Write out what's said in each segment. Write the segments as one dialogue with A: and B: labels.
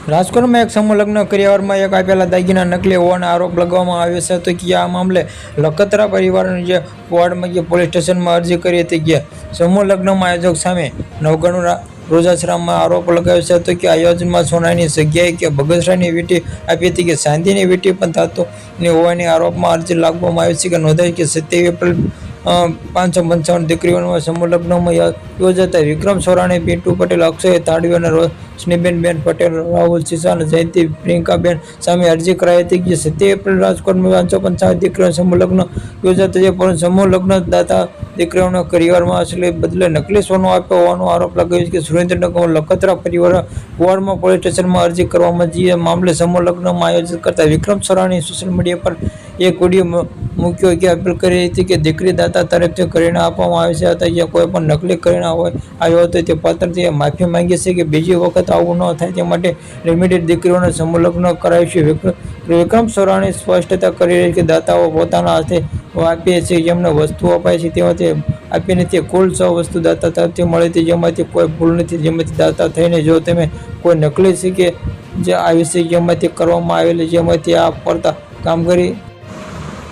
A: રાજકોટમાં એક સમૂહ લગ્ન કરિયાવરમાં એક આપેલા દાગીના નકલી હોવાનો આરોપ લગાવવામાં આવ્યો છે તો કે આ મામલે લખતરા પરિવારને જે વોર્ડમાં પોલીસ સ્ટેશનમાં અરજી કરી હતી કે સમૂહ લગ્નમાં આયોજક સામે નવગણ રોજાસરામાં આરોપ લગાવ્યો છે તો કે આયોજનમાં સોનાની જગ્યાએ કે બગસરાની વીંટી આપી હતી કે ચાંદીની વીંટી પણ ધાતુની હોવાની આરોપમાં અરજી લાગવામાં આવી છે કે નોંધાઈ કે 27 એપ્રિલ 555 દીકરીઓના સમૂહ લગ્નમાં યોજાતા વિક્રમ સોરાણી, પિન્ટુ પટેલ, અક્ષય તાડવી અને રોશનીબેન પટેલ, રાહુલ સિસા, જયંતિ પ્રિયંકાબેન સામે અરજી કરાઈ હતી કે 27 એપ્રિલ રાજકોટમાં 555 દીકરીઓના સમૂહ લગ્ન યોજાતા છે, પરંતુ સમૂહ લગ્ન દાતા દીકરીઓના કરિયાવરમાં અસલી બદલે નકલી સોનું આપ્યો હોવાનો આરોપ લગાવ્યો છે. સુરેન્દ્રનગર લખતરા પરિવાર વોર્ડમાં પોલીસ સ્ટેશનમાં અરજી કરવામાં જે મામલે સમૂહ લગ્નમાં આયોજિત કરતા વિક્રમ સોરાણી સોશિયલ મીડિયા પર એક વિડીયો મૂક્યો કે અપીલ કરી હતી કે દીકરી દાતા તરફથી કરિયાણા આપવામાં આવે છે અથવા જે કોઈ પણ નકલી કરિયાણા આવ્યો હતો તે પત્રથી માફી માંગી છે કે બીજી વખત આવું ન થાય તે માટે લિમિટેડ દીકરીઓને સમૂહ લગ્ન કરાવ્યું છે. વિક્રમ સોરાણી સ્પષ્ટતા કરી રહી કે દાતાઓ પોતાના હાથે આપીએ છે, જેમને વસ્તુઓ અપાય છે તેમાંથી આપી નથી. કુલ 6 વસ્તુ દાતા તરફથી મળી હતી, જેમાંથી કોઈ ભૂલ નથી. જેમાંથી દાતા થઈને જો તમે કોઈ નકલી છે કે જે આવી છે જેમાંથી કરવામાં આવેલી જેમાંથી આ પડતા કામગીરી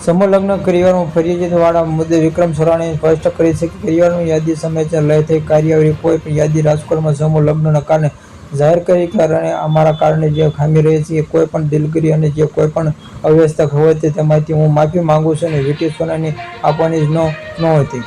A: સમૂહ લગ્ન કરિયાવરમાં ફરિયાદવાળા મુદ્દે વિક્રમ સોરાણીએ સ્પષ્ટ કરી છે કે કરિયાવરની યાદી સમેત લઈ થઈ કાર્યવાહી કોઈ પણ યાદી રાજકોટમાં સમૂહ લગ્નના કારણે જાહેર કરી કારણે અમારા કારણે જે ખામી રહી છે કોઈ પણ દિલગીરી અને જે કોઈ પણ અવ્યવસ્થા હોય તેમાંથી હું માફી માંગુ છું અને વીંટી સોનાની આપવાની જ નહોતી.